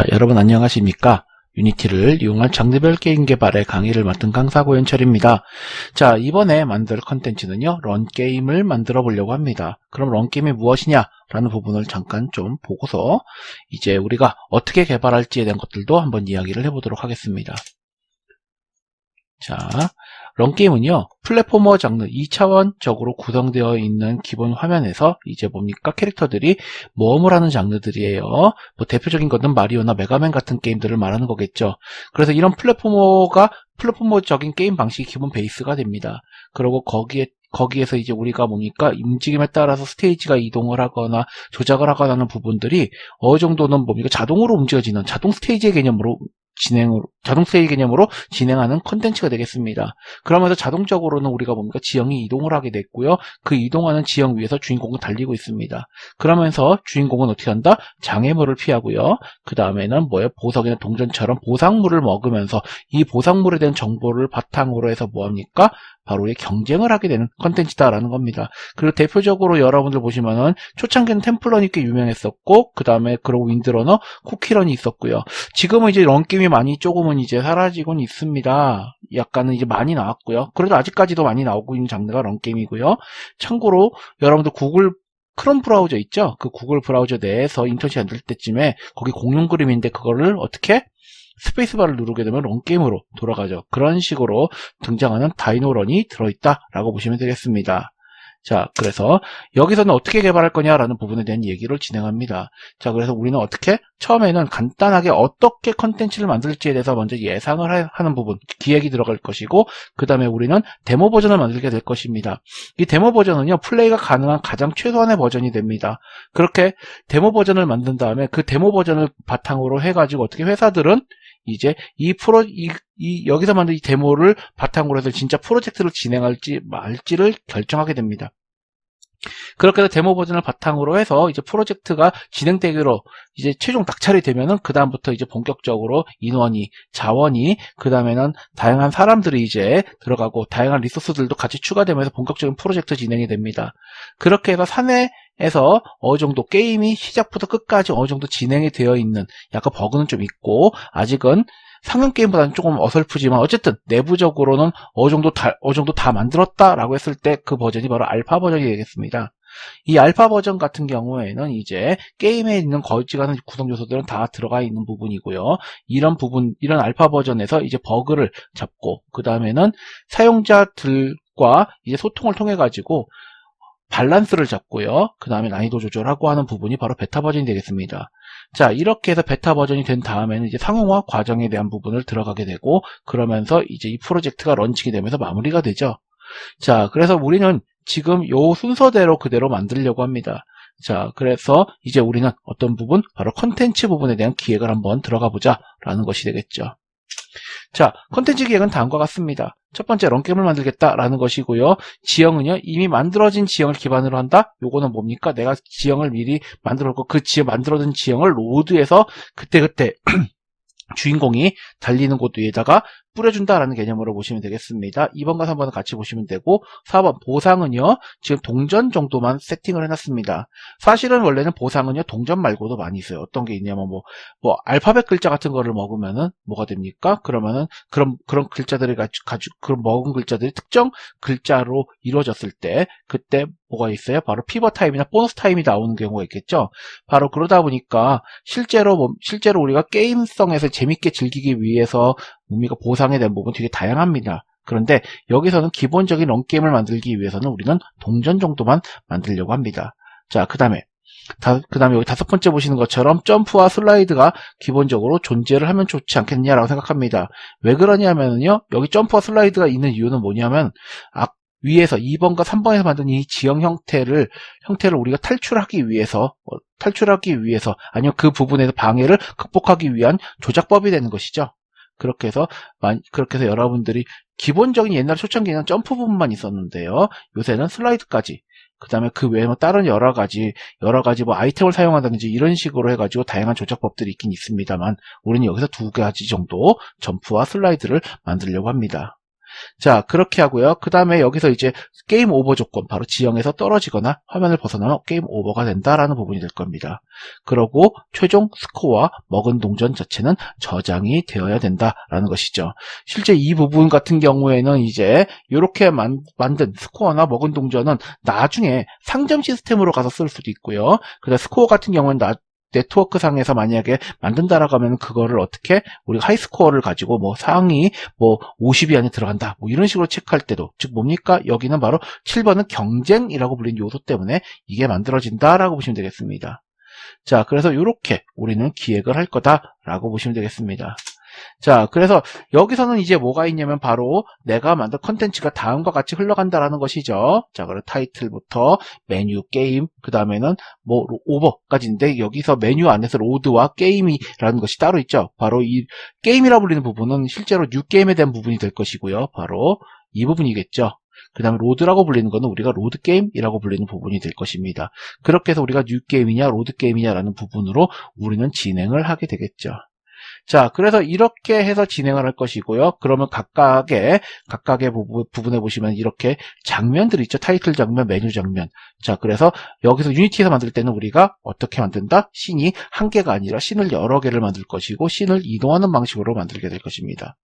자, 여러분 안녕하십니까? 유니티를 이용한 장르별 게임 개발의 강의를 맡은 강사 고현철입니다. 자, 이번에 만들 컨텐츠는요, 런게임을 만들어 보려고 합니다. 그럼 런게임이 무엇이냐? 라는 부분을 잠깐 좀 보고서 이제 우리가 어떻게 개발할지에 대한 것들도 한번 이야기를 해보도록 하겠습니다. 자, 런게임은요, 플랫포머 장르 2차원적으로 구성되어 있는 기본 화면에서 이제 뭡니까? 캐릭터들이 모험을 하는 장르들이에요. 뭐 대표적인 것은 마리오나 메가맨 같은 게임들을 말하는 거겠죠. 그래서 이런 플랫포머적인 게임 방식이 기본 베이스가 됩니다. 그리고 거기에서 이제 우리가 뭡니까? 움직임에 따라서 스테이지가 이동을 하거나 조작을 하거나 하는 부분들이 어느 정도는 뭡니까? 자동으로 움직여지는 자동 스테이지 개념으로 진행하는 컨텐츠가 되겠습니다. 그러면서 자동적으로는 우리가 뭡니까? 지형이 이동을 하게 됐고요. 그 이동하는 지형 위에서 주인공은 달리고 있습니다. 그러면서 주인공은 어떻게 한다? 장애물을 피하고요. 그 다음에는 뭐예요? 보석이나 동전처럼 보상물을 먹으면서 이 보상물에 대한 정보를 바탕으로 해서 뭐합니까? 바로 이 경쟁을 하게 되는 컨텐츠다라는 겁니다. 그리고 대표적으로 여러분들 보시면은 초창기는 템플런이 꽤 유명했었고, 그 다음에 그리고 윈드러너, 쿠키런이 있었고요. 지금은 이제 런게임이 많이 조금은 이제 사라지곤 있습니다. 약간은 이제 많이 나왔고요. 그래도 아직까지도 많이 나오고 있는 장르가 런게임이고요. 참고로 여러분들 구글 크롬 브라우저 있죠? 그 구글 브라우저 내에서 인터넷이 안 될 때쯤에 거기 공룡 그림인데 그거를 어떻게? 스페이스바를 누르게 되면 런게임으로 돌아가죠. 그런 식으로 등장하는 다이노런이 들어있다라고 보시면 되겠습니다. 자, 그래서 여기서는 어떻게 개발할 거냐라는 부분에 대한 얘기를 진행합니다. 자, 그래서 우리는 어떻게? 처음에는 간단하게 어떻게 컨텐츠를 만들지에 대해서 먼저 예상을 하는 부분, 기획이 들어갈 것이고, 그 다음에 우리는 데모 버전을 만들게 될 것입니다. 이 데모 버전은요, 플레이가 가능한 가장 최소한의 버전이 됩니다. 그렇게 데모 버전을 만든 다음에 그 데모 버전을 바탕으로 해가지고 어떻게 회사들은 이제 여기서 만든 이 데모를 바탕으로 해서 진짜 프로젝트를 진행할지 말지를 결정하게 됩니다. 그렇게 해서 데모 버전을 바탕으로 해서 이제 프로젝트가 진행되기로 이제 최종 낙찰이 되면은 그다음부터 이제 본격적으로 인원이, 자원이, 그 다음에는 다양한 사람들이 이제 들어가고 다양한 리소스들도 같이 추가되면서 본격적인 프로젝트 진행이 됩니다. 그렇게 해서 사내에서 어느 정도 게임이 시작부터 끝까지 어느 정도 진행이 되어 있는 약간 버그는 좀 있고 아직은 상용 게임보다는 조금 어설프지만 어쨌든 내부적으로는 어느 정도 다 만들었다라고 했을 때 그 버전이 바로 알파 버전이 되겠습니다. 이 알파 버전 같은 경우에는 이제 게임에 있는 거지가는 구성 요소들은 다 들어가 있는 부분이고요. 이런 알파 버전에서 이제 버그를 잡고 그 다음에는 사용자들과 이제 소통을 통해 가지고 밸런스를 잡고요. 그 다음에 난이도 조절하고 하는 부분이 바로 베타 버전이 되겠습니다. 자, 이렇게 해서 베타 버전이 된 다음에는 이제 상용화 과정에 대한 부분을 들어가게 되고 그러면서 이제 이 프로젝트가 런칭이 되면서 마무리가 되죠. 자, 그래서 우리는 지금 요 순서대로 그대로 만들려고 합니다. 자, 그래서 이제 우리는 어떤 부분? 바로 컨텐츠 부분에 대한 기획을 한번 들어가 보자 라는 것이 되겠죠. 자, 컨텐츠 기획은 다음과 같습니다. 첫 번째, 런게임을 만들겠다라는 것이고요. 지형은요, 이미 만들어진 지형을 기반으로 한다? 요거는 뭡니까? 내가 지형을 미리 만들었고, 만들어진 지형을 로드해서 그때그때 주인공이 달리는 곳 위에다가 뿌려준다라는 개념으로 보시면 되겠습니다. 2번과 3번은 같이 보시면 되고 4번 보상은요. 지금 동전 정도만 세팅을 해놨습니다. 사실은 원래는 보상은요. 동전 말고도 많이 있어요. 어떤 게 있냐면 뭐 알파벳 글자 같은 거를 먹으면은 뭐가 됩니까? 그러면은 그런 글자들이 그런 먹은 글자들이 특정 글자로 이루어졌을 때 그때 뭐가 있어요? 바로 피벗 타임이나 보너스 타임이 나오는 경우가 있겠죠. 바로 그러다 보니까 실제로 우리가 게임성에서 재밌게 즐기기 위해서 뭡니까? 보상에 대한 부분 되게 다양합니다. 그런데 여기서는 기본적인 런게임을 만들기 위해서는 우리는 동전 정도만 만들려고 합니다. 자, 그 다음에 여기 5번째 보시는 것처럼 점프와 슬라이드가 기본적으로 존재를 하면 좋지 않겠냐라고 생각합니다. 왜 그러냐면요. 여기 점프와 슬라이드가 있는 이유는 뭐냐면 위에서 2번과 3번에서 만든 이 지형 형태를 우리가 탈출하기 위해서 아니면 그 부분에서 방해를 극복하기 위한 조작법이 되는 것이죠. 그렇게 해서 여러분들이 기본적인 옛날 초창기에는 점프 부분만 있었는데요. 요새는 슬라이드까지, 그 다음에 그 외에 다른 여러 가지 뭐 아이템을 사용한다든지 이런 식으로 해가지고 다양한 조작법들이 있긴 있습니다만 우리는 여기서 2가지 정도 점프와 슬라이드를 만들려고 합니다. 자, 그렇게 하고요. 그 다음에 여기서 이제 게임 오버 조건, 바로 지형에서 떨어지거나 화면을 벗어나면 게임 오버가 된다라는 부분이 될 겁니다. 그러고 최종 스코어와 먹은 동전 자체는 저장이 되어야 된다라는 것이죠. 실제 이 부분 같은 경우에는 이제 이렇게 만든 스코어나 먹은 동전은 나중에 상점 시스템으로 가서 쓸 수도 있고요. 그다음 스코어 같은 경우는 네트워크 상에서 만약에 만든다라고 하면 그거를 어떻게 우리가 하이스코어를 가지고 뭐 상위 뭐 50위 안에 들어간다 뭐 이런 식으로 체크할 때도, 즉 뭡니까? 여기는 바로 7번은 경쟁이라고 불리는 요소 때문에 이게 만들어진다라고 보시면 되겠습니다. 자, 그래서 이렇게 우리는 기획을 할 거다라고 보시면 되겠습니다. 자, 그래서 여기서는 이제 뭐가 있냐면 바로 내가 만든 컨텐츠가 다음과 같이 흘러간다라는 것이죠. 자, 그리고 타이틀부터 메뉴, 게임, 그 다음에는 뭐 오버까지인데 여기서 메뉴 안에서 로드와 게임이라는 것이 따로 있죠. 바로 이 게임이라고 불리는 부분은 실제로 뉴 게임에 대한 부분이 될 것이고요. 바로 이 부분이겠죠. 그 다음에 로드라고 불리는 거는 우리가 로드게임이라고 불리는 부분이 될 것입니다. 그렇게 해서 우리가 뉴게임이냐 로드게임이냐라는 부분으로 우리는 진행을 하게 되겠죠. 자, 그래서 이렇게 해서 진행을 할 것이고요. 그러면 각각의 부분에 보시면 이렇게 장면들이 있죠. 타이틀 장면, 메뉴 장면. 자, 그래서 여기서 유니티에서 만들 때는 우리가 어떻게 만든다? 씬이 한 개가 아니라 씬을 여러 개를 만들 것이고 씬을 이동하는 방식으로 만들게 될 것입니다.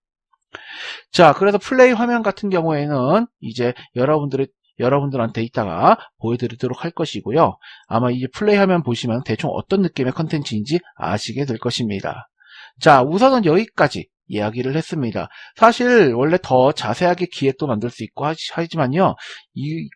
자, 그래서 플레이 화면 같은 경우에는 이제 여러분들한테 이따가 보여드리도록 할 것이고요. 아마 이 플레이 화면 보시면 대충 어떤 느낌의 컨텐츠인지 아시게 될 것입니다. 자, 우선은 여기까지 이야기를 했습니다. 사실 원래 더 자세하게 기획도 만들 수 있고 하지만요,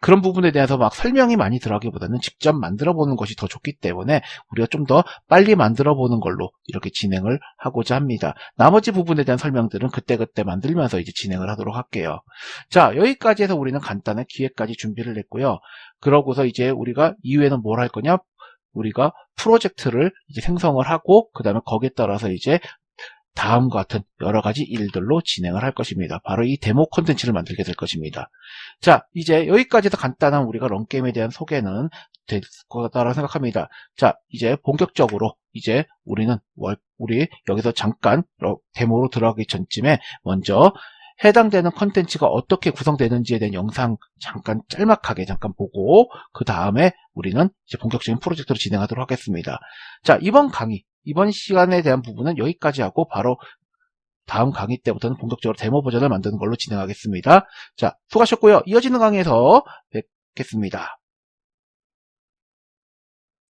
그런 부분에 대해서 막 설명이 많이 들어가기보다는 직접 만들어 보는 것이 더 좋기 때문에 우리가 좀 더 빨리 만들어 보는 걸로 이렇게 진행을 하고자 합니다. 나머지 부분에 대한 설명들은 그때그때 만들면서 이제 진행을 하도록 할게요. 자, 여기까지 해서 우리는 간단한 기획까지 준비를 했고요. 그러고서 이제 우리가 이후에는 뭘 할 거냐? 우리가 프로젝트를 이제 생성을 하고 그 다음에 거기에 따라서 이제 다음과 같은 여러 가지 일들로 진행을 할 것입니다. 바로 이 데모 콘텐츠를 만들게 될 것입니다. 자, 이제 여기까지도 간단한 우리가 런게임에 대한 소개는 될 거다라고 생각합니다. 자, 이제 본격적으로 이제 우리 여기서 잠깐 데모로 들어가기 전쯤에 먼저 해당되는 컨텐츠가 어떻게 구성되는지에 대한 영상 짤막하게 보고 그 다음에 우리는 이제 본격적인 프로젝트로 진행하도록 하겠습니다. 자, 이번 시간에 대한 부분은 여기까지 하고 바로 다음 강의 때부터는 본격적으로 데모 버전을 만드는 걸로 진행하겠습니다. 자, 수고하셨고요. 이어지는 강의에서 뵙겠습니다.